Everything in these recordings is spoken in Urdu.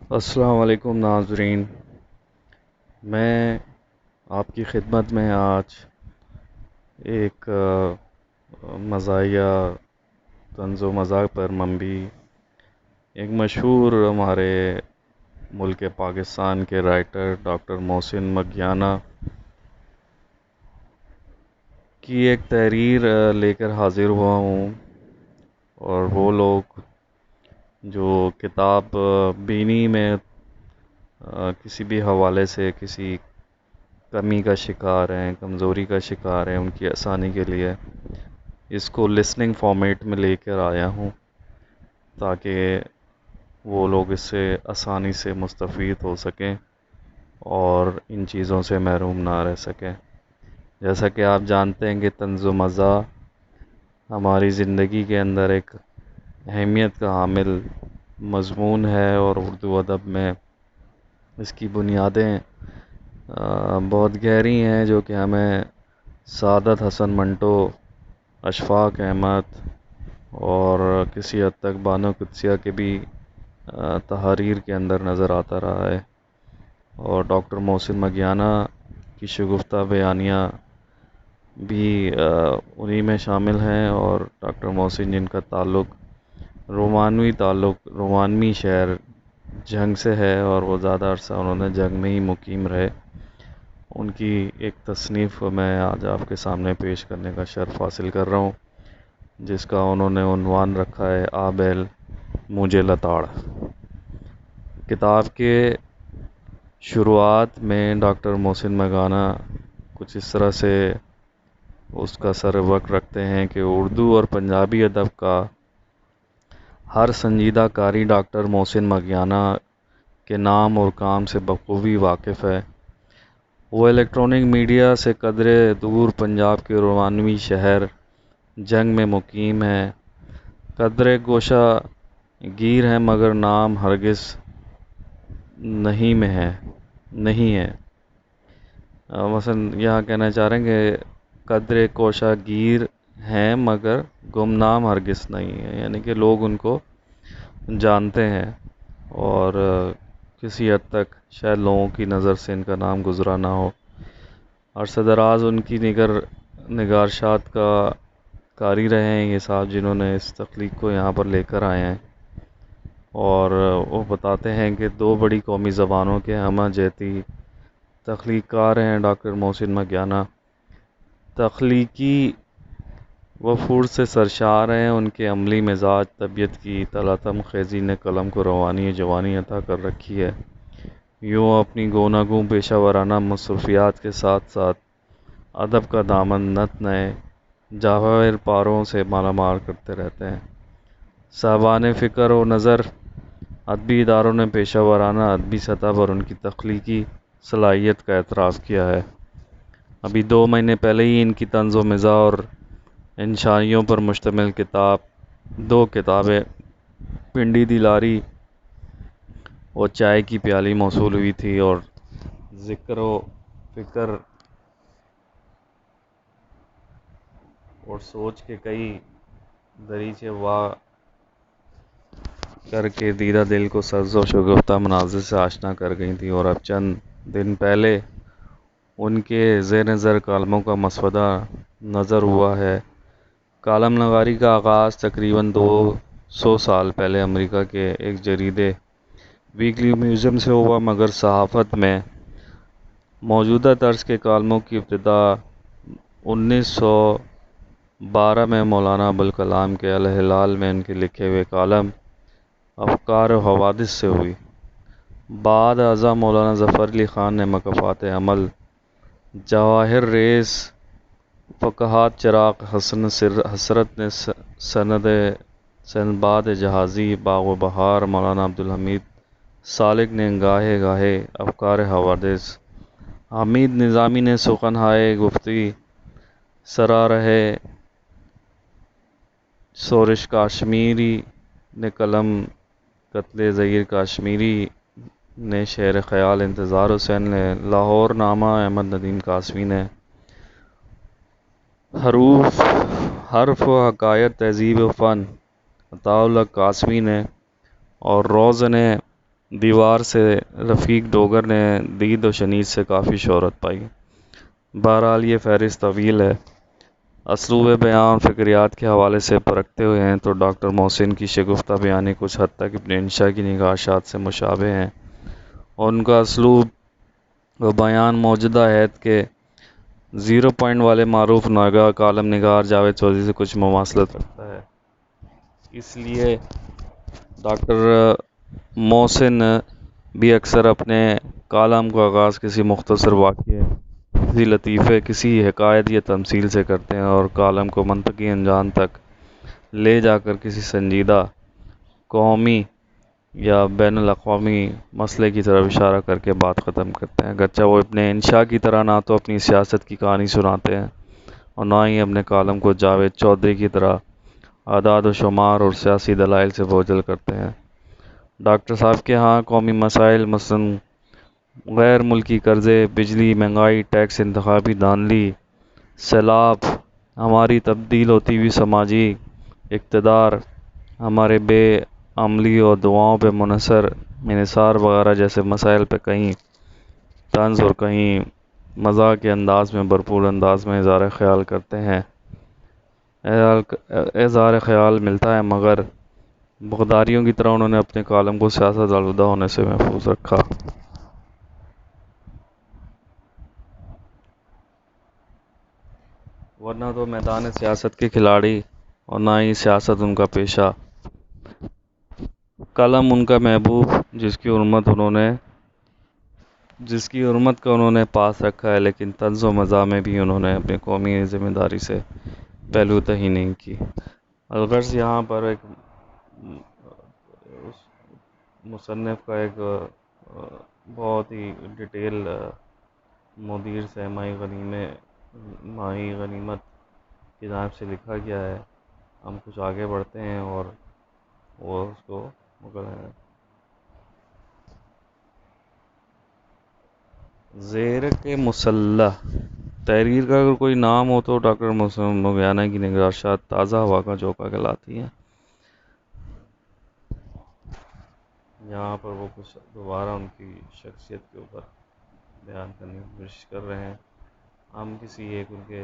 السلام علیکم ناظرین، میں آپ کی خدمت میں آج ایک مزاحیہ طنز و مزاح پر مبنی ایک مشہور ہمارے ملک پاکستان کے رائٹر ڈاکٹر محسن مکیانہ کی ایک تحریر لے کر حاضر ہوا ہوں، اور وہ لوگ جو کتاب بینی میں کسی بھی حوالے سے کسی کمی کا شکار ہیں، کمزوری کا شکار ہیں، ان کی آسانی کے لیے اس کو لسننگ فارمیٹ میں لے کر آیا ہوں تاکہ وہ لوگ اس سے آسانی سے مستفید ہو سکیں اور ان چیزوں سے محروم نہ رہ سکیں۔ جیسا کہ آپ جانتے ہیں کہ طنز و مزاح ہماری زندگی کے اندر ایک اہمیت کا حامل مضمون ہے، اور اردو ادب میں اس کی بنیادیں بہت گہری ہیں، جو کہ ہمیں سعادت حسن منٹو، اشفاق احمد اور کسی حد تک بانو قدسیہ کے بھی تحاریر کے اندر نظر آتا رہا ہے، اور ڈاکٹر محسن مکیانہ کی شگفتہ بیانیہ بھی انہی میں شامل ہیں، اور ڈاکٹر محسن جن کا تعلق رومانوی شہر جنگ سے ہے، اور وہ زیادہ عرصہ انہوں نے جنگ میں ہی مقیم رہے۔ ان کی ایک تصنیف میں آج آپ کے سامنے پیش کرنے کا شرف حاصل کر رہا ہوں، جس کا انہوں نے عنوان رکھا ہے آ بیل مجھے لتاڑ۔ کتاب کے شروعات میں ڈاکٹر محسن مکیانہ کچھ اس طرح سے اس کا سر وقت رکھتے ہیں کہ اردو اور پنجابی ادب کا ہر سنجیدہ قاری ڈاکٹر محسن مکیانہ کے نام اور کام سے بخوبی واقف ہے۔ وہ الیکٹرانک میڈیا سے قدرے دور پنجاب کے رومانوی شہر جنگ میں مقیم ہے، قدرے گوشہ گیر ہیں مگر نام ہرگز نہیں ہے۔ مثلا یہاں کہنا چاہ رہے ہیں کہ قدرے کوشہ گیر ہیں مگر گمنام ہرگز نہیں ہے، یعنی کہ لوگ ان کو جانتے ہیں، اور کسی حد تک شاید لوگوں کی نظر سے ان کا نام گزرا نہ ہو۔ عرصہ دراز ان کی نگارشات کا قاری رہے ہیں یہ صاحب، جنہوں نے اس تخلیق کو یہاں پر لے کر آئے ہیں، اور وہ بتاتے ہیں کہ دو بڑی قومی زبانوں کے ہمہ جہتی تخلیق کار ہیں ڈاکٹر محسن مکیانہ۔ تخلیقی وفور سے سرشار ہیں، ان کے عملی مزاج طبیعت کی تلاطم خیزی نے قلم کو روانی جوانی عطا کر رکھی ہے۔ یوں اپنی گوناگوں پیشہ ورانہ مصروفیات کے ساتھ ساتھ ادب کا دامن نت نئے جواہر پاروں سے مالا مال کرتے رہتے ہیں۔ صاحبان فکر و نظر ادبی اداروں نے پیشہ ورانہ ادبی سطح پر ان کی تخلیقی صلاحیت کا اعتراف کیا ہے۔ ابھی 2 مہینے پہلے ہی ان کی طنز و مزاح اور انشائیوں پر مشتمل دو کتابیں پنڈی دی لاری اور چائے کی پیالی موصول ہوئی تھی، اور ذکر و فکر اور سوچ کے کئی دریچے وا کر کے دیدہ دل کو سرز و شگفتہ مناظر سے آشنا کر گئی تھی، اور اب چند دن پہلے ان کے زیر نظر کالموں کا مسودہ نظر ہوا ہے۔ کالم نگاری کا آغاز تقریباً 200 سال پہلے امریکہ کے ایک جریدے ویکلی میوزیم سے ہوا، مگر صحافت میں موجودہ طرز کے کالموں کی ابتدا 1912 میں مولانا ابوالکلام کے الہلال میں ان کے لکھے ہوئے کالم افکار و حوادث سے ہوئی۔ بعد ازاں مولانا ظفر علی خان نے مکافات عمل، جواہر ریز فقاہت چراغ حسرت نے سندباد جہازی، باغ و بہار مولانا عبدالحمید سالک نے گاہے گاہے افکار حوادث، حمید نظامی نے سخن ہائے گفتی، سرا رہے سورش کاشمیری نے قلم قتل ظہیر کاشمیری نے شعر خیال، انتظار حسین نے لاہور نامہ، احمد ندیم قاسمی نے حرف و حکایت، تہذیب و فن، عطاء اللہ قاسمی نے، اور روز نے دیوار سے رفیق ڈوگر نے دید و شنید سے کافی شہرت پائی۔ بہرحال یہ فہرست طویل ہے۔ اسلوب بیان فکریات کے حوالے سے پرکھتے ہوئے ہیں تو ڈاکٹر محسن کی شگفتہ بیانی کچھ حد تک ابن انشا کی نگاشات سے مشابہ ہیں، اور ان کا اسلوب و بیان موجودہ عہد کے 0 پوائنٹ والے معروف ناگا کالم نگار جاوید چودھری سے کچھ مماثلت رکھتا ہے۔ اس لیے ڈاکٹر محسن بھی اکثر اپنے کالم کا آغاز کسی مختصر واقعے، کسی لطیفے، کسی حکایت یا تمثیل سے کرتے ہیں، اور کالم کو منطقی انجام تک لے جا کر کسی سنجیدہ قومی یا بین الاقوامی مسئلے کی طرف اشارہ کر کے بات ختم کرتے ہیں۔ اگرچہ وہ ابن انشا کی طرح نہ تو اپنی سیاست کی کہانی سناتے ہیں اور نہ ہی اپنے کالم کو جاوید چودھری کی طرح اعداد و شمار اور سیاسی دلائل سے بوجھل کرتے ہیں۔ ڈاکٹر صاحب کے ہاں قومی مسائل مثلاً غیر ملکی قرضے، بجلی، مہنگائی، ٹیکس، انتخابی دھاندلی، سیلاب، ہماری تبدیل ہوتی ہوئی سماجی اقتدار، ہمارے بے عملی اور دعاؤں پہ انحصار وغیرہ جیسے مسائل پہ کہیں طنز اور کہیں مزاح کے انداز میں بھرپور انداز میں اظہار خیال کرتے ہیں۔ اظہار خیال ملتا ہے، مگر بغدادیوں کی طرح انہوں نے اپنے کالم کو سیاست آلودہ ہونے سے محفوظ رکھا۔ ورنہ تو میدان سیاست کے کھلاڑی اور نہ ہی سیاست ان کا پیشہ، قلم ان کا محبوب جس کی حرمت کا انہوں نے پاس رکھا ہے، لیکن طنز و مزاح میں بھی انہوں نے اپنی قومی ذمہ داری سے پہلو تہی نہیں کی۔ الغرض یہاں پر ایک مصنف کا ایک بہت ہی ڈیٹیل مدیر سے ماہی غنیمت کی جانب سے لکھا گیا ہے۔ ہم کچھ آگے بڑھتے ہیں اور وہ اس کو زیرک مسلح تحریر کا اگر کوئی نام ہو تو ڈاکٹر محسن موگیانہ کی نگاشات تازہ ہوا کا جھونکا کہلاتی ہیں۔ یہاں پر وہ کچھ دوبارہ ان کی شخصیت کے اوپر بیان کرنے کی کوشش کر رہے ہیں۔ ہم کسی ایک ان کے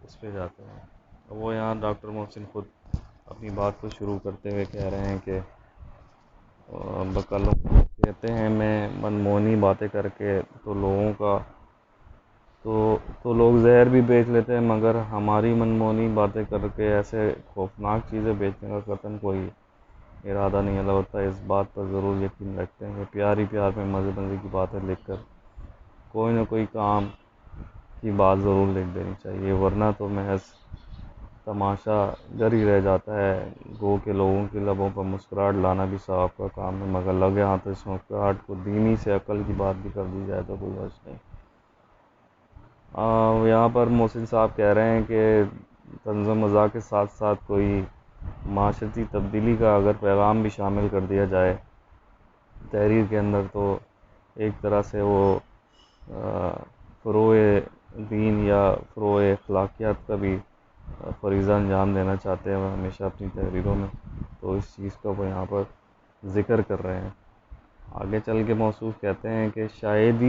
اس پہ جاتے ہیں۔ وہ یہاں ڈاکٹر محسن خود اپنی بات کو شروع کرتے ہوئے کہہ رہے ہیں کہ کہتے ہیں میں منمونی باتیں کر کے تو لوگوں کا تو لوگ زہر بھی بیچ لیتے ہیں، مگر ہماری منمونی باتیں کر کے ایسے خوفناک چیزیں بیچنے کا قطعاً کوئی ارادہ نہیں ہے۔ البتہ اس بات پر ضرور یقین رکھتے ہیں کہ پیار میں مزے کی باتیں لکھ کر کوئی نہ کوئی کام کی بات ضرور لکھ دینی چاہیے، ورنہ تو محض تماشا گر ہی رہ جاتا ہے۔ گو کہ لوگوں کے لبوں پر مسکراہٹ لانا بھی ثواب کا کام ہے، مگر لگے ہاں تو اس مسکراہٹ کو دینی سے عقل کی بات بھی کر دی جائے تو کوئی حرج نہیں۔ یہاں پر محسن صاحب کہہ رہے ہیں کہ طنز و مزاح کے ساتھ ساتھ کوئی معاشرتی تبدیلی کا اگر پیغام بھی شامل کر دیا جائے تحریر کے اندر تو ایک طرح سے وہ فروغ دین یا فروغ اخلاقیات کا بھی فریضہ انجام دینا چاہتے ہیں ہمیشہ اپنی تحریروں میں، تو اس چیز کا وہ یہاں پر ذکر کر رہے ہیں۔ آگے چل کے موصوف کہتے ہیں کہ شاید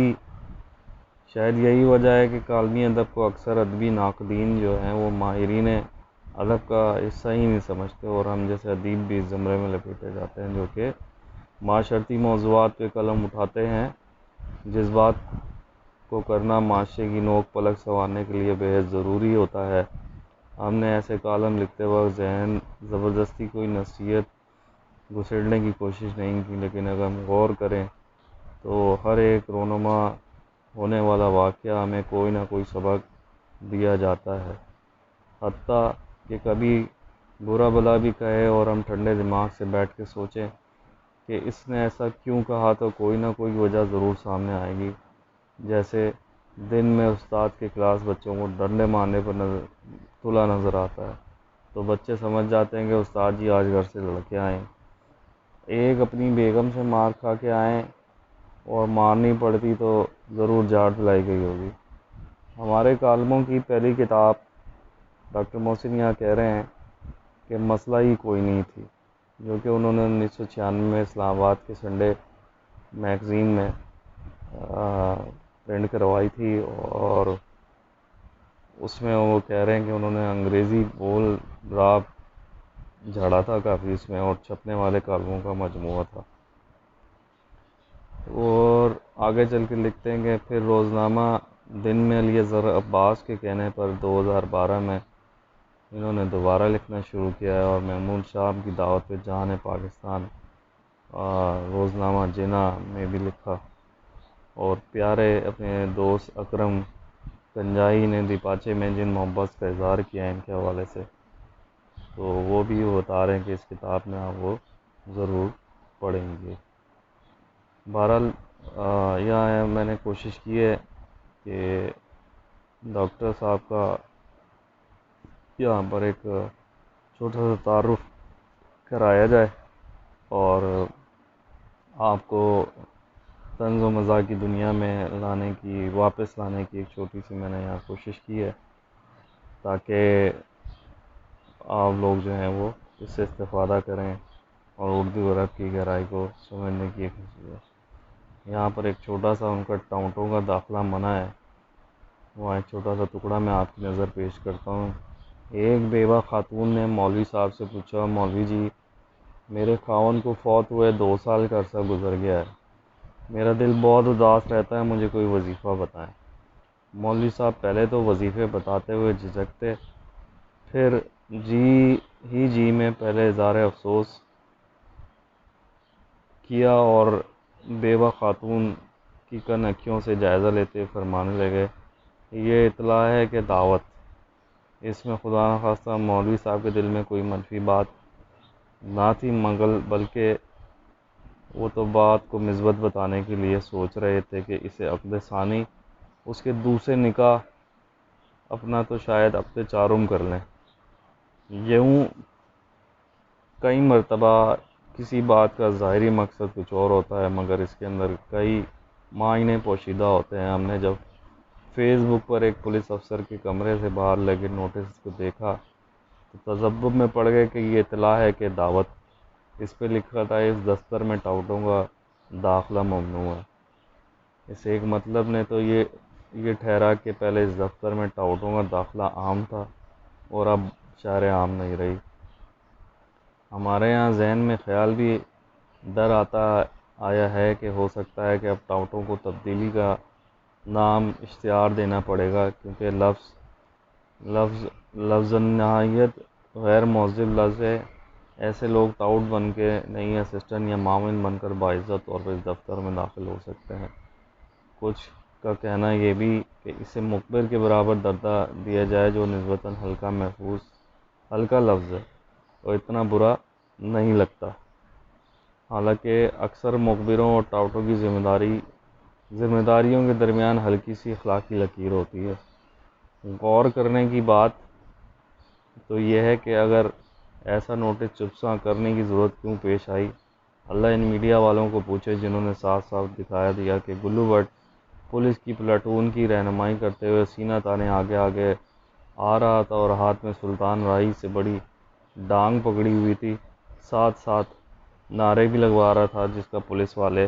یہی وجہ ہے کہ کالمی ادب کو اکثر ادبی ناقدین جو ہیں وہ ماہرین ادب کا حصہ ہی نہیں سمجھتے، اور ہم جیسے ادیب بھی اس زمرے میں لپیٹے جاتے ہیں جو کہ معاشرتی موضوعات پہ قلم اٹھاتے ہیں، جس بات کو کرنا معاشرے کی نوک پلک سنوارنے کے لیے بے حد ضروری ہوتا ہے۔ ہم نے ایسے کالم لکھتے وقت ذہن زبردستی کوئی نصیحت گھسیڑنے کی کوشش نہیں کی، لیکن اگر ہم غور کریں تو ہر ایک رونما ہونے والا واقعہ ہمیں کوئی نہ کوئی سبق دیا جاتا ہے، حتیٰ کہ کبھی برا بھلا بھی کہے اور ہم ٹھنڈے دماغ سے بیٹھ کے سوچیں کہ اس نے ایسا کیوں کہا تو کوئی نہ کوئی وجہ ضرور سامنے آئے گی۔ جیسے دن میں استاد کے کلاس بچوں کو ڈنڈے مارنے پر تلا نظر آتا ہے تو بچے سمجھ جاتے ہیں کہ استاد جی آج گھر سے لڑکے آئے ہیں۔ ایک اپنی بیگم سے مار کھا کے آئیں اور مارنی پڑتی تو ضرور جھاڑ پھیلائی گئی ہوگی۔ ہمارے کالموں کی پہلی کتاب ڈاکٹر محسن یہاں کہہ رہے ہیں کہ مسئلہ ہی کوئی نہیں تھی، جو کہ انہوں نے 1996 میں اسلام آباد کے سنڈے میگزین میں پرنٹ کروائی تھی، اور اس میں وہ کہہ رہے ہیں کہ انہوں نے انگریزی بول راب جھاڑا تھا کافی اس میں، اور چھپنے والے کالموں کا مجموعہ تھا۔ اور آگے چل کے لکھتے ہیں کہ پھر روزنامہ دن میں علی اظہر عباس کے کہنے پر 2012 میں انہوں نے دوبارہ لکھنا شروع کیا ہے، اور محمود شام کی دعوت پہ جہان پاکستان روزنامہ جنا میں بھی لکھا، اور پیارے اپنے دوست اکرم گنجائی نے دیپاچے میں جن محبت کا اظہار کیا ہے ان کے حوالے سے، تو وہ بھی بتا رہے ہیں کہ اس کتاب میں آپ وہ ضرور پڑھیں گے۔ بہرحال یہاں میں نے کوشش کی ہے کہ ڈاکٹر صاحب کا یہاں پر ایک چھوٹا سا تعارف کرایا جائے، اور آپ کو طنز و مزاح کی دنیا میں واپس لانے کی ایک چھوٹی سی میں نے یہاں کوشش کی ہے، تاکہ آپ لوگ جو ہیں وہ اس سے استفادہ کریں اور اردو عرب کی گہرائی کو سمجھنے کی ایک یہاں پر ایک چھوٹا سا ان کا ٹاؤنٹوں کا داخلہ منع ہے، وہاں ایک چھوٹا سا ٹکڑا میں آپ کی نظر پیش کرتا ہوں۔ ایک بیوہ خاتون نے مولوی صاحب سے پوچھا، مولوی جی میرے خاوند کو فوت ہوئے 2 سال کا عرصہ گزر گیا ہے، میرا دل بہت اداس رہتا ہے، مجھے کوئی وظیفہ بتائیں۔ مولوی صاحب پہلے تو وظیفے بتاتے ہوئے جھجکتے، پھر جی میں پہلے اظہار افسوس کیا، اور بیوہ خاتون کی کن اکھیوں سے جائزہ لیتے فرمانے لگے، یہ اطلاع ہے کہ دعوت، اس میں خدا نخواستہ مولوی صاحب کے دل میں کوئی منفی بات نہ تھی، بلکہ وہ تو بات کو مثبت بتانے کے لیے سوچ رہے تھے کہ اسے عقد ثانی اس کے دوسرے نکاح اپنا تو شاید عقد چارم کر لیں۔ یوں کئی مرتبہ کسی بات کا ظاہری مقصد کچھ اور ہوتا ہے، مگر اس کے اندر کئی معنی پوشیدہ ہوتے ہیں۔ ہم نے جب فیس بک پر ایک پولیس افسر کے کمرے سے باہر لگے نوٹس کو دیکھا تو تذبذب میں پڑ گئے کہ یہ اطلاع ہے کہ دعوت، اس پہ لکھا تھا اس دفتر میں ٹاؤٹوں کا داخلہ ممنوع ہے۔ اس ایک مطلب نے تو یہ ٹھہرا کہ پہلے اس دفتر میں ٹاؤٹوں کا داخلہ عام تھا اور اب شہر عام نہیں رہی۔ ہمارے یہاں ذہن میں خیال بھی در آیا ہے کہ ہو سکتا ہے کہ اب ٹاؤٹوں کو تبدیلی کا نام اشتہار دینا پڑے گا، کیونکہ لفظ نہایت غیر مہذب لفظ ہے۔ ایسے لوگ ٹاؤٹ بن کے نہیں اسسٹنٹ یا معاون بن کر باعزت طور پر اس دفتر میں داخل ہو سکتے ہیں۔ کچھ کا کہنا یہ بھی کہ اسے مخبر کے برابر درجہ دیا جائے، جو نسبتاً ہلکا لفظ ہے اور اتنا برا نہیں لگتا، حالانکہ اکثر مخبروں اور ٹاؤٹوں کی ذمہ داریوں کے درمیان ہلکی سی اخلاقی لکیر ہوتی ہے۔ غور کرنے کی بات تو یہ ہے کہ اگر ایسا نوٹس چپساں کرنے کی ضرورت کیوں پیش آئی۔ اللہ ان میڈیا والوں کو پوچھے جنہوں نے صاف صاف دکھا دیا کہ گلو بٹ پولیس کی پلاٹون کی رہنمائی کرتے ہوئے سینہ تانے آگے آ رہا تھا، اور ہاتھ میں سلطان راہی سے بڑی ڈانگ پکڑی ہوئی تھی، ساتھ ساتھ نعرے بھی لگوا رہا تھا، جس کا پولیس والے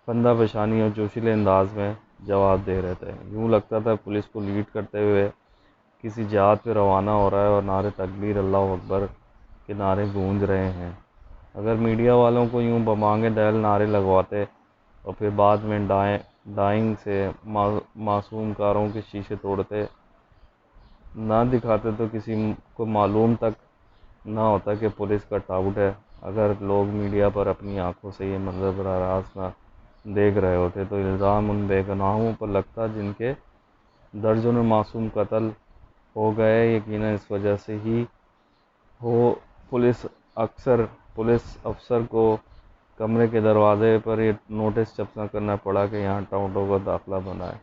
بندہ پیشانی اور جوشیلے انداز میں جواب دے رہے تھے۔ یوں لگتا تھا پولیس کو لیڈ کرتے ہوئے کسی جہاد پہ روانہ ہو رہا ہے، اور نعرے تکبیر اللہ اکبر کے نعرے گونج رہے ہیں۔ اگر میڈیا والوں کو یوں بمانگ دہل نعرے لگواتے اور پھر بعد میں ڈائنگ سے معصوم کاروں کے شیشے توڑتے نہ دکھاتے تو کسی کو معلوم تک نہ ہوتا کہ پولیس کا ٹاؤٹ ہے۔ اگر لوگ میڈیا پر اپنی آنکھوں سے یہ منظر براہ راست نہ دیکھ رہے ہوتے تو الزام ان بے گناہوں پر لگتا جن کے درجنوں معصوم قتل ہو گئے۔ یقیناً اس وجہ سے ہی ہو پولیس افسر کو کمرے کے دروازے پر یہ نوٹس چسپاں کرنا پڑا کہ یہاں ٹاؤٹوں کا داخلہ بنا ہے۔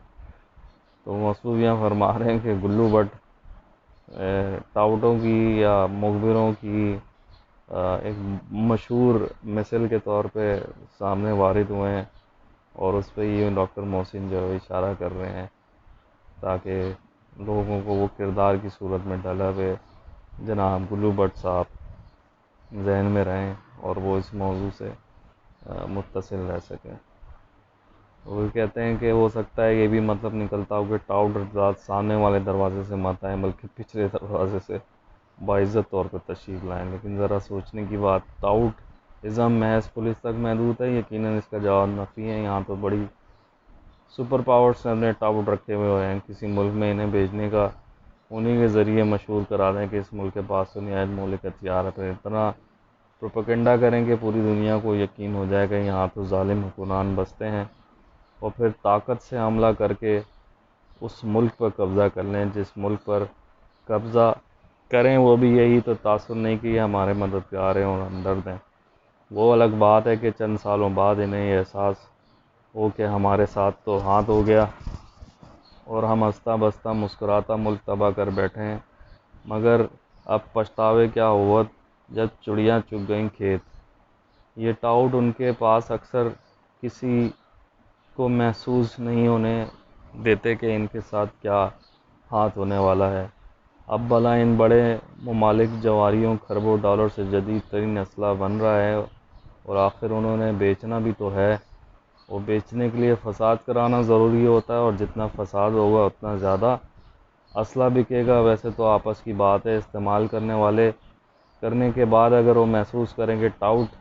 تو مصعب یہاں فرما رہے ہیں کہ گلو بٹ ٹاؤٹوں کی یا مخبروں کی ایک مشہور مثل کے طور پہ سامنے وارد ہوئے ہیں، اور اس پہ یہ ڈاکٹر محسن جو ہے اشارہ کر رہے ہیں تاکہ لوگوں کو وہ کردار کی صورت میں ڈالا ہوئے جناب گلو بٹ صاحب ذہن میں رہیں اور وہ اس موضوع سے متصل رہ سکیں۔ وہ کہتے ہیں کہ ہو سکتا ہے یہ بھی مطلب نکلتا ہو کہ ٹاؤٹ ذات سامنے والے دروازے سے مت آئیں بلکہ پچھلے دروازے سے باعزت طور پہ تشریف لائیں۔ لیکن ذرا سوچنے کی بات، ٹاؤٹ ازم محض پولیس تک محدود ہے؟ یقیناً اس کا جواب نفی ہے۔ یہاں تو بڑی سپر پاورز نے اپنے ٹاؤٹ رکھے ہوئے ہیں، کسی ملک میں انہیں بھیجنے کا انہیں کے ذریعے مشہور کرا دیں کہ اس ملک کے پاس تو نہایت مہلک ہتھیار ہے، پھر اتنا پروپیگنڈا کریں کہ پوری دنیا کو یقین ہو جائے کہ یہاں تو ظالم حکمران بستے ہیں، اور پھر طاقت سے حملہ کر کے اس ملک پر قبضہ کر لیں جس ملک پر قبضہ کریں وہ بھی یہی تو تاثر نہیں کہ یہ ہمارے مددگار ہیں اور ہمدرد ہیں۔ وہ الگ بات ہے کہ چند سالوں بعد انہیں یہ احساس ہو کہ ہمارے ساتھ تو ہاتھ ہو گیا اور ہم ہنستا بستا مسکراتا ملک تباہ کر بیٹھے ہیں، مگر اب پچھتاوے کیا ہوا جب چڑیاں چگ گئیں کھیت۔ یہ ٹاؤٹ ان کے پاس اکثر کسی کو محسوس نہیں ہونے دیتے کہ ان کے ساتھ کیا ہاتھ ہونے والا ہے۔ اب بھلا ان بڑے ممالک جواریوں کھربوں ڈالر سے جدید ترین اسلحہ بن رہا ہے، اور آخر انہوں نے بیچنا بھی تو ہے، اور بیچنے کے لیے فساد کرانا ضروری ہوتا ہے، اور جتنا فساد ہوگا اتنا زیادہ اسلحہ بکے گا۔ ویسے تو آپس کی بات ہے، استعمال کرنے کے بعد اگر وہ محسوس کریں کہ ٹاؤٹ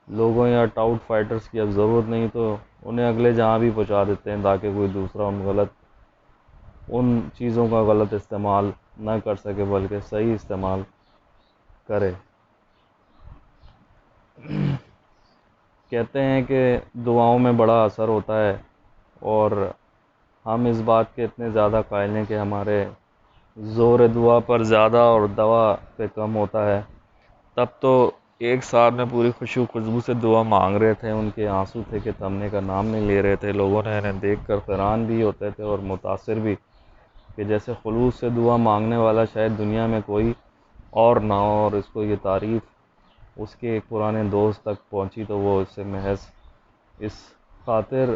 لوگوں یا ٹاؤٹ فائٹرز کی اب ضرورت نہیں تو انہیں اگلے جہاں بھی پہنچا دیتے ہیں تاکہ کوئی دوسرا ان چیزوں کا غلط استعمال نہ کر سکے بلکہ صحیح استعمال کرے۔ کہتے ہیں کہ دعاؤں میں بڑا اثر ہوتا ہے، اور ہم اس بات کے اتنے زیادہ قائل ہیں کہ ہمارے زور دعا پر زیادہ اور دوا پہ کم ہوتا ہے۔ تب تو ایک ساتھ میں پوری خوشی و خشبو سے دعا مانگ رہے تھے، ان کے آنسو تھے کہ تھمنے کا نام نہیں لے رہے تھے۔ لوگوں نے انہیں دیکھ کر حیران بھی ہوتے تھے اور متاثر بھی، کہ جیسے خلوص سے دعا مانگنے والا شاید دنیا میں کوئی اور نہ ہو، اور اس کو یہ تعریف اس کے ایک پرانے دوست تک پہنچی تو وہ اس سے محض اس خاطر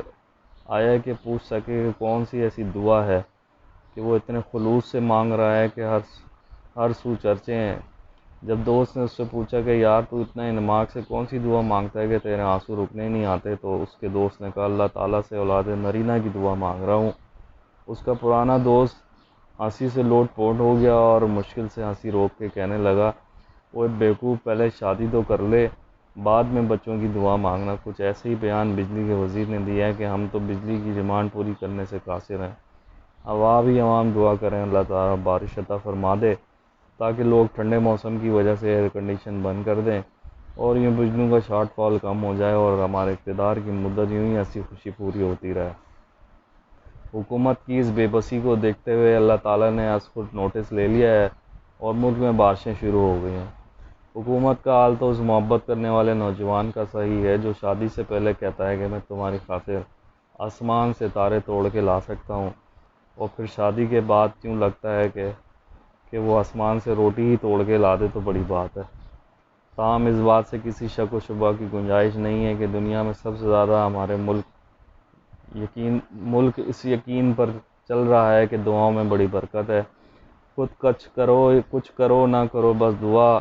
آیا کہ پوچھ سکے کہ کون سی ایسی دعا ہے کہ وہ اتنے خلوص سے مانگ رہا ہے کہ ہر سو چرچے ہیں۔ جب دوست نے اس سے پوچھا کہ یار تو اتنا انماک سے کون سی دعا مانگتا ہے کہ تیرے آنسو رکنے نہیں آتے، تو اس کے دوست نے کہا اللہ تعالیٰ سے اولاد نرینہ کی دعا مانگ رہا ہوں۔ اس کا پرانا دوست ہنسی سے لوٹ پوٹ ہو گیا اور مشکل سے ہنسی روک کے کہنے لگا وہ بیوقوف، پہلے شادی تو کر لے، بعد میں بچوں کی دعا مانگنا۔ کچھ ایسے ہی بیان بجلی کے وزیر نے دیا ہے کہ ہم تو بجلی کی ڈیمانڈ پوری کرنے سے قاصر ہیں، عوام دعا کریں اللہ تعالیٰ بارش عطا فرما دے تاکہ لوگ ٹھنڈے موسم کی وجہ سے ایئر کنڈیشن بند کر دیں اور یوں بجلیوں کا شارٹ فال کم ہو جائے اور ہمارے اقتدار کی مدت یوں ہی ہنسی خوشی پوری ہوتی رہے۔ حکومت کی اس بے بسی کو دیکھتے ہوئے اللہ تعالیٰ نے از خود نوٹس لے لیا ہے اور ملک میں بارشیں شروع ہو گئی ہیں۔ حکومت کا حال تو اس محبت کرنے والے نوجوان کا صحیح ہے جو شادی سے پہلے کہتا ہے کہ میں تمہاری خاطر آسمان سے تارے توڑ کے لا سکتا ہوں، اور پھر شادی کے بعد یوں لگتا ہے کہ وہ آسمان سے روٹی ہی توڑ کے لا دے تو بڑی بات ہے۔ تاہم اس بات سے کسی شک و شبہ کی گنجائش نہیں ہے کہ دنیا میں سب سے زیادہ ہمارے ملک اس یقین پر چل رہا ہے کہ دعاؤں میں بڑی برکت ہے۔ خود کچھ کرو نہ کرو بس دعا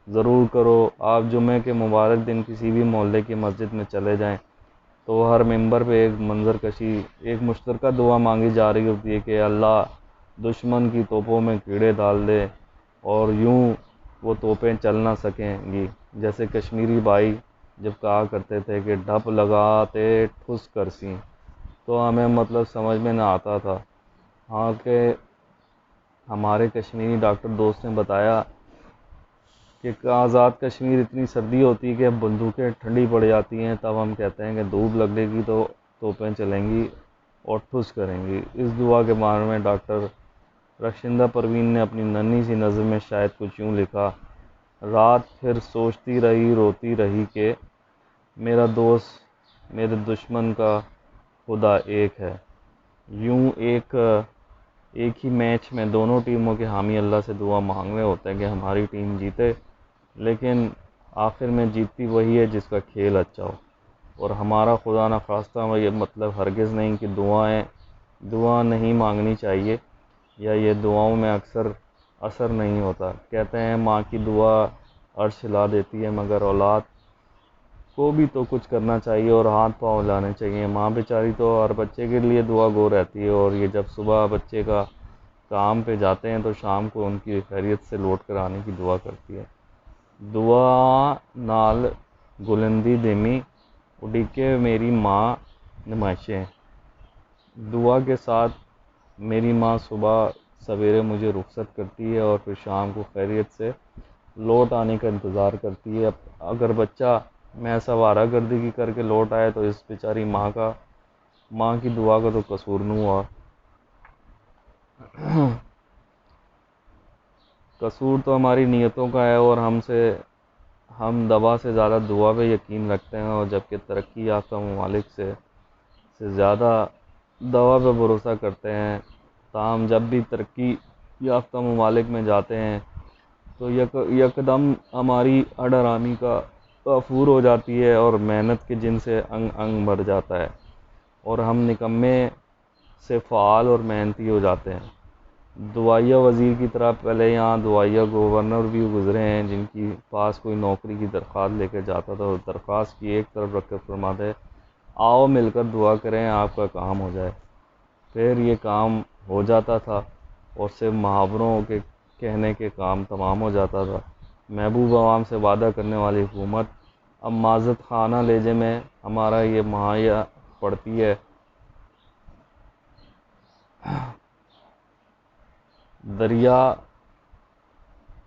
ضرور کرو۔ آپ جمعے کے مبارک دن کسی بھی محلے کی مسجد میں چلے جائیں تو ہر ممبر پہ ایک مشترکہ دعا مانگی جا رہی ہوتی ہے کہ اللہ دشمن کی توپوں میں کیڑے ڈال دے اور یوں وہ توپیں چل نہ سکیں گی۔ جیسے کشمیری بھائی جب کہا کرتے تھے کہ ڈھپ لگاتے ٹھس کرسیں، تو ہمیں مطلب سمجھ میں نہ آتا تھا۔ ہاں کہ ہمارے کشمیری ڈاکٹر دوست نے بتایا کہ آزاد کشمیر اتنی سردی ہوتی ہے کہ بندوقیں ٹھنڈی پڑ جاتی ہیں، تب ہم کہتے ہیں کہ دھوپ لگے گی تو توپیں چلیں گی اور ٹھس کریں گی۔ اس دعا کے بارے میں ڈاکٹر رخشندہ پروین نے اپنی ننھی سی نظم میں شاید کچھ یوں لکھا: رات بھر سوچتی رہی روتی رہی کہ میرا دوست میرے دشمن کا خدا ایک ہے۔ یوں ایک ہی میچ میں دونوں ٹیموں کے حامی اللہ سے دعا مانگ رہے ہوتے ہیں کہ ہماری ٹیم جیتے، لیکن آخر میں جیتتی وہی ہے جس کا کھیل اچھا ہو، اور ہمارا خدا نخواستہ یہ مطلب ہرگز نہیں کہ دعا نہیں مانگنی چاہیے یا یہ دعاؤں میں اکثر اثر نہیں ہوتا۔ کہتے ہیں ماں کی دعا عرش ہلا دیتی ہے، مگر اولاد کو بھی تو کچھ کرنا چاہیے اور ہاتھ پاؤں ہلانے چاہیے۔ ماں بیچاری تو ہر بچے کے لیے دعا گو رہتی ہے، اور یہ جب صبح بچے کا کام پہ جاتے ہیں تو شام کو ان کی خیریت سے لوٹ کر آنے کی دعا کرتی ہے۔ دعا نال گلندی دیمی اڈیکے میری ماں نمائشیں۔ دعا کے ساتھ میری ماں صبح سویرے مجھے رخصت کرتی ہے اور پھر شام کو خیریت سے لوٹ آنے کا انتظار کرتی ہے۔ اگر بچہ محض آوارہ گردگی کر کے لوٹ آئے تو اس بیچاری ماں کی دعا کا تو قصور نہ ہوا۔ قصور تو ہماری نیتوں کا ہے، اور ہم دوا سے زیادہ دعا پہ یقین رکھتے ہیں، اور جبکہ ترقی یافتہ ممالک سے زیادہ دوا پہ بھروسہ کرتے ہیں۔ تاہم جب بھی ترقی یافتہ ممالک میں جاتے ہیں تو یکدم ہماری ہڈ آرامی کا عفور ہو جاتی ہے اور محنت کے جن سے انگ انگ بھر جاتا ہے، اور ہم نکمے سے فعال اور محنتی ہو جاتے ہیں۔ دعائیہ وزیر کی طرح پہلے یہاں دعائیہ گورنر بھی گزرے ہیں، جن کی پاس کوئی نوکری کی درخواست لے کے جاتا تھا اور درخواست کی ایک طرف رکھ کر فرماتے آؤ مل کر دعا کریں آپ کا کام ہو جائے۔ پھر یہ کام ہو جاتا تھا اور صرف محاوروں کے کہنے کے کام تمام ہو جاتا تھا۔ محبوب عوام سے وعدہ کرنے والی حکومت اب معذت خانہ لہجے میں ہمارا یہ مہیا پڑتی ہے،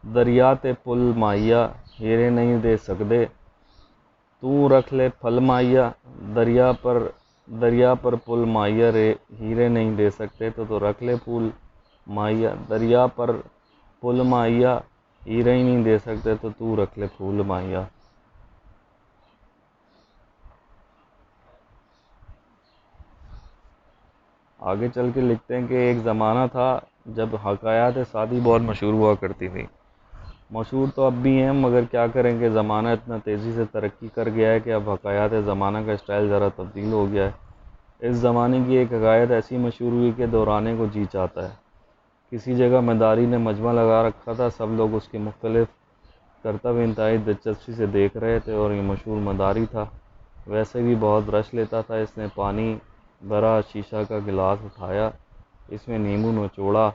دریا تے پل مائیا ہیرے نہیں دے سکدے، تو رکھ لے پھل مائیا۔ دریا پر پل مائیا ہیرے نہیں دے سکتے تو رکھ لے پھول مائیا۔ دریا پر پل مائیا ہیرے ہی نہیں دے سکتے تو رکھ لے پھول مائیا۔ آگے چل کے لکھتے ہیں کہ ایک زمانہ تھا جب حکایات سعدی بہت مشہور ہوا کرتی تھی۔ مشہور تو اب بھی ہیں، مگر کیا کریں کہ زمانہ اتنا تیزی سے ترقی کر گیا ہے کہ اب حکایات زمانہ کا اسٹائل ذرا تبدیل ہو گیا ہے۔ اس زمانے کی ایک حکایت ایسی مشہور ہوئی کہ دہرانے کو جی چاہتا ہے۔ کسی جگہ مداری نے مجمع لگا رکھا تھا، سب لوگ اس کے مختلف کرتب انتہائی دلچسپی سے دیکھ رہے تھے، اور یہ مشہور مداری تھا، ویسے بھی بہت رش لیتا تھا۔ اس نے پانی بھرا شیشہ کا گلاس اٹھایا، اس میں نیمبو نچوڑا،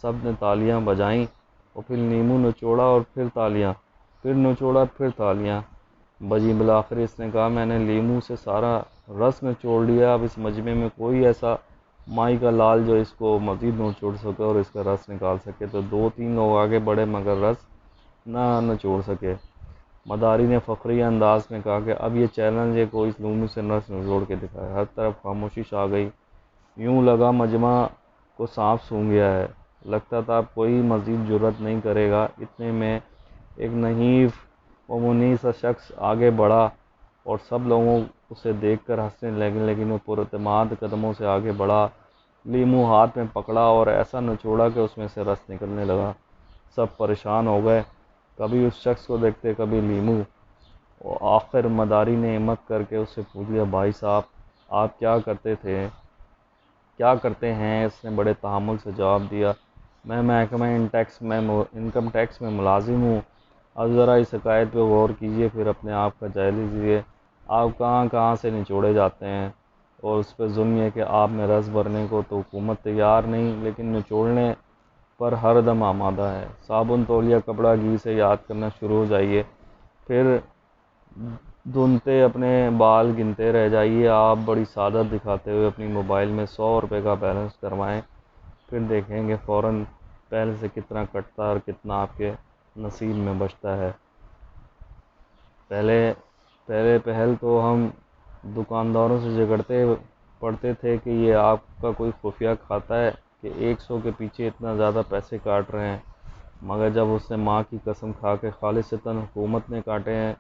سب نے تالیاں بجائیں، اور پھر نیمبو نچوڑا اور پھر تالیاں، پھر نچوڑا پھر تالیاں بجیں۔ بالآخر اس نے کہا میں نے لیموں سے سارا رس نچوڑ لیا، اب اس مجمع میں کوئی ایسا مائی کا لال جو اس کو مزید نچوڑ سکے اور اس کا رس نکال سکے۔ تو دو تین لوگ آگے بڑھے مگر رس نہ نچوڑ سکے۔ مداری نے فخریہ انداز میں کہا کہ اب یہ چیلنج ہے، کوئی اس لیموں سے رس نچوڑ کے دکھائے۔ ہر طرف خاموشی چھا گئی، یوں لگا مجمع کو سانپ سونگھ گیا ہے، لگتا تھا اب کوئی مزید جرأت نہیں کرے گا۔ اتنے میں ایک نحیف و منیع سا شخص آگے بڑھا اور سب لوگوں اسے دیکھ کر ہنسنے لگے، لیکن وہ پراعتماد قدموں سے آگے بڑھا، لیموں ہاتھ میں پکڑا اور ایسا نچوڑا کہ اس میں سے رس نکلنے لگا۔ سب پریشان ہو گئے، کبھی اس شخص کو دیکھتے کبھی لیموں۔ آخر مداری نے ہمت کر کے اس سے پوچھ لیا بھائی صاحب آپ کیا کرتے ہیں؟ اس نے بڑے تحمل سے جواب دیا میں محکمہ انکم ٹیکس میں ملازم ہوں۔ اب ذرا اس حکایت پہ غور کیجئے، پھر اپنے آپ کا جائزہ لیجئے، آپ کہاں کہاں سے نچوڑے جاتے ہیں، اور اس پہ ظلم یہ کہ آپ میں رس بھرنے کو تو حکومت تیار نہیں، لیکن نچوڑنے پر ہر دم آمادہ ہے۔ صابن تولیہ کپڑا گھی سے یاد کرنا شروع ہو جائیے، پھر دھنتے اپنے بال گنتے رہ جائیے۔ آپ بڑی سعادت دکھاتے ہوئے اپنی موبائل میں 100 روپے کا بیلنس کروائیں، پھر دیکھیں گے فوراً پہلے سے کتنا کٹتا ہے اور کتنا آپ کے نصیب میں بچتا ہے۔ پہلے پہل تو ہم دکانداروں سے جھگڑتے پڑتے تھے کہ یہ آپ کا کوئی خفیہ کھاتہ ہے کہ 100 کے پیچھے اتنا زیادہ پیسے کاٹ رہے ہیں، مگر جب اس نے ماں کی قسم کھا کے خالصتاً حکومت نے کاٹے ہیں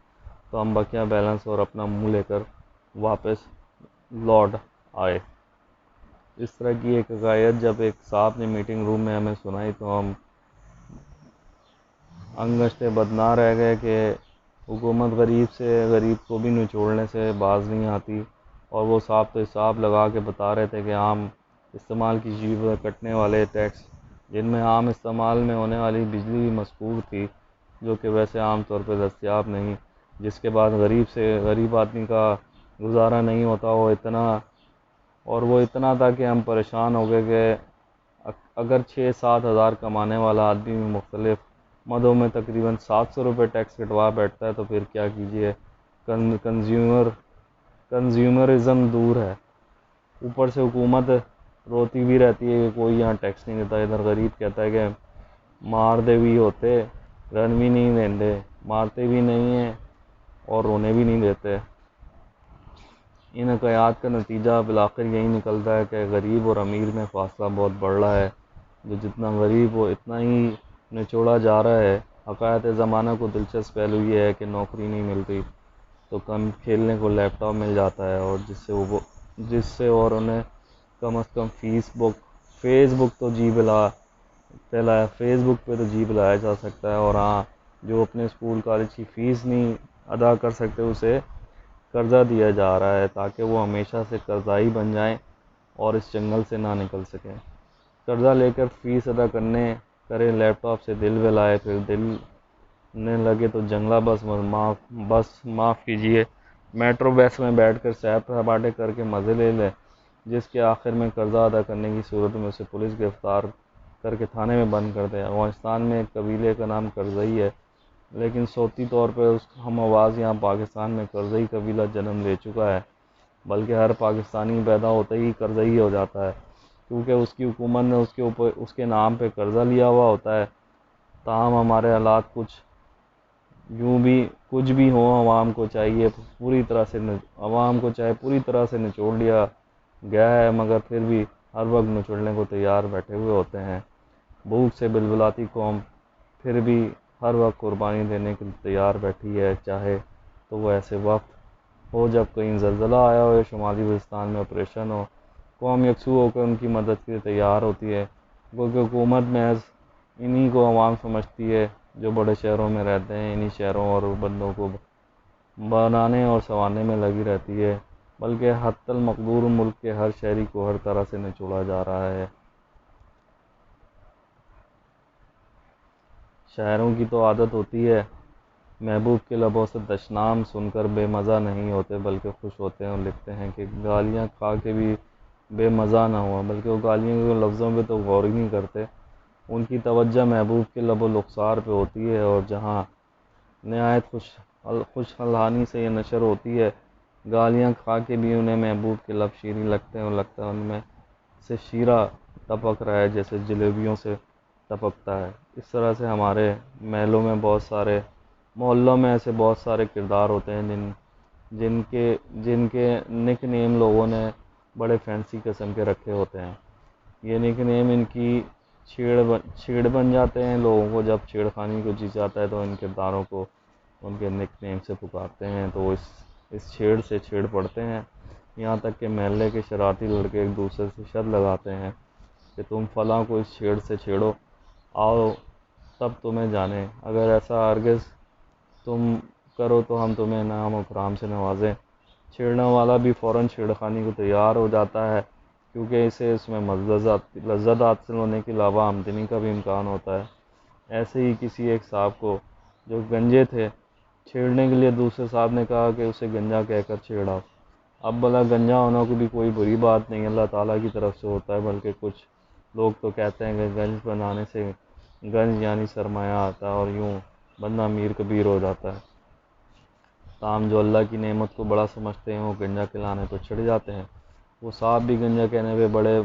تو ہم بقیہ بیلنس اور اپنا منہ لے کر واپس لوٹ آئے۔ اس طرح کی ایک حکایت جب ایک صاحب نے میٹنگ روم میں ہمیں سنائی تو ہم انگشتے بدناں رہ گئے کہ حکومت غریب کو بھی نچوڑنے سے باز نہیں آتی، اور وہ صاحب تو حساب لگا کے بتا رہے تھے کہ عام استعمال کی چیزوں سے کٹنے والے ٹیکس، جن میں عام استعمال میں ہونے والی بجلی بھی مذکور تھی، جو کہ ویسے عام طور پہ دستیاب نہیں، جس کے بعد غریب آدمی کا گزارا نہیں ہوتا، وہ اتنا تھا کہ ہم پریشان ہو گئے کہ اگر 6-7 ہزار کمانے والا آدمی مختلف مدوں میں تقریباً 700 روپے ٹیکس کٹوا بیٹھتا ہے تو پھر کیا کیجیے۔ کنزیومرزم دور ہے، اوپر سے حکومت روتی بھی رہتی ہے کہ کوئی یہاں ٹیکس نہیں دیتا، ادھر غریب کہتا ہے کہ مار دے بھی ہوتے رن بھی نہیں دیندے، مارتے بھی نہیں ہیں اور رونے بھی نہیں دیتے۔ ان حکایات کا نتیجہ بالآخر یہی نکلتا ہے کہ غریب اور امیر میں فاصلہ بہت بڑھ رہا ہے، جو جتنا غریب ہو اتنا ہی نچوڑا جا رہا ہے۔ حکایت زمانہ کو دلچسپ پہلو یہ ہے کہ نوکری نہیں ملتی تو کم کھیلنے کو لیپ ٹاپ مل جاتا ہے، اور جس سے اور انہیں کم از کم فیس بک تو فیس بک پہ تو جی بلایا جا سکتا ہے، اور ہاں جو اپنے اسکول کالج کی فیس نہیں ادا کر سکتے اسے قرضہ دیا جا رہا ہے تاکہ وہ ہمیشہ سے قرضائی بن جائیں اور اس جنگل سے نہ نکل سکیں۔ قرضہ لے کر فیس ادا کرے لیپ ٹاپ سے دل بہلائے، پھر دل نے لگے تو جنگلہ بس معاف کیجیے میٹرو بس میں بیٹھ کر سیر سپاٹے کر کے مزے لے لے، جس کے آخر میں قرضہ ادا کرنے کی صورت میں اسے پولیس گرفتار کر کے تھانے میں بند کر دے۔ افغانستان میں ایک قبیلے کا نام کرزئی ہے، لیکن صوتی طور پر ہم آواز یہاں پاکستان میں کرزئی قبیلہ جنم لے چکا ہے، بلکہ ہر پاکستانی پیدا ہوتے ہی کرزئی ہو جاتا ہے، کیونکہ اس کی حکومت نے اس کے نام پہ قرضہ لیا ہوا ہوتا ہے۔ تاہم ہمارے حالات کچھ بھی ہوں، عوام کو چاہے پوری طرح سے نچوڑ لیا گیا ہے، مگر پھر بھی ہر وقت نچوڑنے کو تیار بیٹھے ہوئے ہوتے ہیں۔ بھوک سے بلبلاتی قوم پھر بھی ہر وقت قربانی دینے کے لیے تیار بیٹھی ہے، چاہے تو وہ ایسے وقت ہو جب کہیں زلزلہ آیا ہو یا شمالی وزستان میں آپریشن ہو، قوم یکسو ہو کر ان کی مدد کے لیے تیار ہوتی ہے، کیونکہ حکومت محض انہی کو عوام سمجھتی ہے جو بڑے شہروں میں رہتے ہیں، انہی شہروں اور بندوں کو بنانے اور سنوارنے میں لگی رہتی ہے، بلکہ حتی المقدور ملک کے ہر شہری کو ہر طرح سے نچوڑا جا رہا ہے۔ شاعروں کی تو عادت ہوتی ہے محبوب کے لبوں سے دشنام سن کر بے مزہ نہیں ہوتے بلکہ خوش ہوتے ہیں، اور لکھتے ہیں کہ گالیاں کھا کے بھی بے مزہ نہ ہوا، بلکہ وہ گالیوں کے لفظوں پہ تو غور ہی نہیں کرتے، ان کی توجہ محبوب کے لب و رخسار پہ ہوتی ہے، اور جہاں نہایت خوش الحانی سے یہ نشر ہوتی ہے، گالیاں کھا کے بھی انہیں محبوب کے لب شیریں لگتے ہیں، اور لگتا ہے ان میں سے شیرہ ٹپک رہا ہے جیسے جلیبیوں سے ٹپکتا ہے۔ اس طرح سے ہمارے محلوں میں ایسے بہت سارے کردار ہوتے ہیں جن کے نک نیم لوگوں نے بڑے فینسی قسم کے رکھے ہوتے ہیں۔ یہ نک نیم ان کی چھیڑ بن جاتے ہیں، لوگوں کو جب چھیڑ خانی کو جی جاتا ہے تو ان کرداروں کو ان کے نک نیم سے پکارتے ہیں، تو وہ اس چھیڑ سے چھیڑ پڑتے ہیں، یہاں تک کہ محلے کے شرارتی لڑکے ایک دوسرے سے شرط لگاتے ہیں کہ تم فلاں کو اس چھیڑ سے چھیڑو، آؤ تب تمہیں جانیں، اگر ایسا ہرگز تم کرو تو ہم تمہیں انعام و اکرام سے نوازیں۔ چھیڑنے والا بھی فوراً چھیڑ خانی کو تیار ہو جاتا ہے، کیونکہ اسے اس میں لذت حاصل ہونے کے علاوہ آمدنی کا بھی امکان ہوتا ہے۔ ایسے ہی کسی ایک صاحب کو جو گنجے تھے چھیڑنے کے لیے دوسرے صاحب نے کہا کہ اسے گنجا کہہ کر چھیڑا۔ اب بھلا گنجا ہونا کو بھی کوئی بری بات نہیں، اللہ تعالیٰ کی طرف سے ہوتا ہے، بلکہ کچھ لوگ تو کہتے ہیں کہ گنج بنانے سے گنج یعنی سرمایہ آتا ہے اور یوں بندہ امیر کبیر ہو جاتا ہے۔ تاہم جو اللہ کی نعمت کو بڑا سمجھتے ہیں وہ گنجا کھلانے تو چڑھ جاتے ہیں۔ وہ صاحب بھی گنجا کہنے پہ بڑے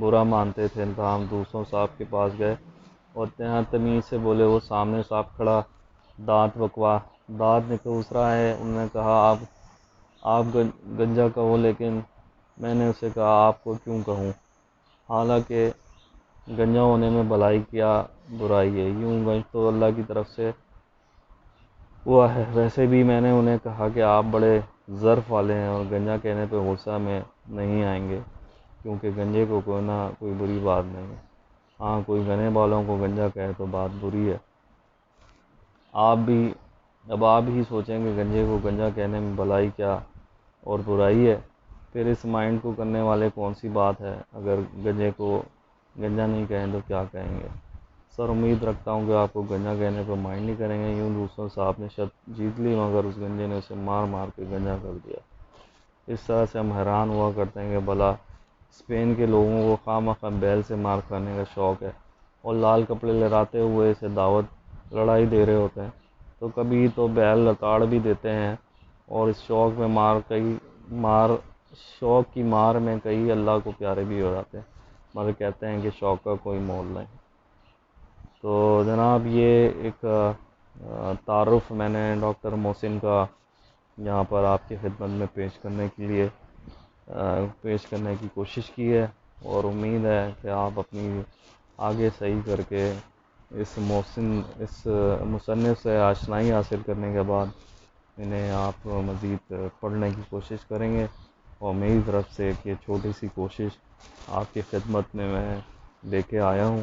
برا مانتے تھے، تاہم دوسروں صاحب کے پاس گئے اور تمیز سے بولے، وہ سامنے صاحب کھڑا دانت نکوس رہا ہے، انہوں نے کہا آپ گنجا کہو، لیکن میں نے اسے کہا آپ کو کیوں کہوں، حالانکہ گنجا ہونے میں بھلائی کیا برائی ہے، یوں گنج تو اللہ کی طرف سے ہوا ہے۔ ویسے بھی میں نے انہیں کہا کہ آپ بڑے ظرف والے ہیں اور گنجا کہنے پہ غصہ میں نہیں آئیں گے، کیونکہ گنجے کو کوئی بری بات نہیں ہے، ہاں کوئی گنے والوں کو گنجا کہے تو بات بری ہے۔ اب آپ ہی سوچیں کہ گنجے کو گنجا کہنے میں بھلائی کیا اور برائی ہے، پھر اس مائنڈ کو کرنے والے کون سی بات ہے، اگر گنجے کو گنجا نہیں کہیں تو کیا کہیں گے۔ سر امید رکھتا ہوں کہ آپ کو گنجا کہنے پہ مائنڈ نہیں کریں گے. یوں دوسروں سے آپ نے شرط جیت لی مگر اس گنجے نے اسے مار مار کے گنجا کر دیا. اس طرح سے ہم حیران ہوا کرتے ہیں کہ بھلا اسپین کے لوگوں کو خواہ مخواہ بیل سے مار کھانے کا شوق ہے اور لال کپڑے لہراتے ہوئے اسے دعوت لڑائی دے رہے ہوتے ہیں. تو کبھی تو بیل لتاڑ بھی دیتے ہیں اور اس شوق میں شوق کی مار میں کئی اللہ کو پیارے بھی ہو جاتے ہیں مگر کہتے ہیں کہ شوق کا کوئی مول نہیں. تو جناب یہ ایک تعارف میں نے ڈاکٹر محسن کا یہاں پر آپ کی خدمت میں پیش کرنے کی کوشش کی ہے اور امید ہے کہ آپ اپنی آگے صحیح کر کے اس مصنف سے آشنائی حاصل کرنے کے بعد انہیں آپ مزید پڑھنے کی کوشش کریں گے. اور میری طرف سے ایک یہ چھوٹی سی کوشش آپ کی خدمت میں لے کے آیا ہوں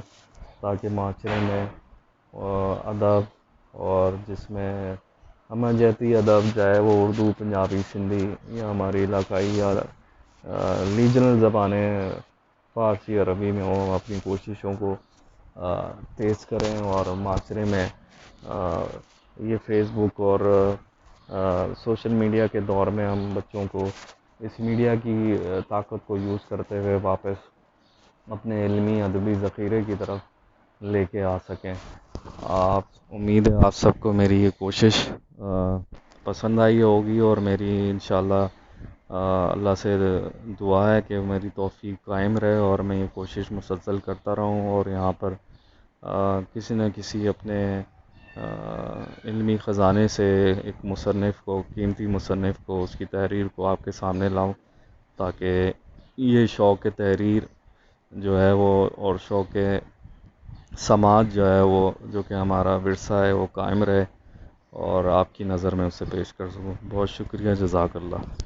تاکہ معاشرے میں ادب اور جس میں ہمہ جہتی ادب چاہے وہ اردو پنجابی سندھی یا ہماری علاقائی یا ریجنل زبانیں فارسی عربی میں ہوں اپنی کوششوں کو تیز کریں اور معاشرے میں یہ فیس بک اور سوشل میڈیا کے دور میں ہم بچوں کو اس میڈیا کی طاقت کو یوز کرتے ہوئے واپس اپنے علمی ادبی ذخیرے کی طرف لے کے آ سکیں. امید ہے آپ سب کو میری یہ کوشش پسند آئی ہوگی اور میری انشاءاللہ اللہ سے دعا ہے کہ میری توفیق قائم رہے اور میں یہ کوشش مسلسل کرتا رہوں اور یہاں پر کسی نہ کسی اپنے علمی خزانے سے ایک مصنف کو قیمتی مصنف کو اس کی تحریر کو آپ کے سامنے لاؤں تاکہ یہ شوق تحریر جو ہے وہ اور شوق سماج جو ہے وہ جو کہ ہمارا ورثہ ہے وہ قائم رہے اور آپ کی نظر میں اسے پیش کر سکوں. بہت شکریہ. جزاک اللہ.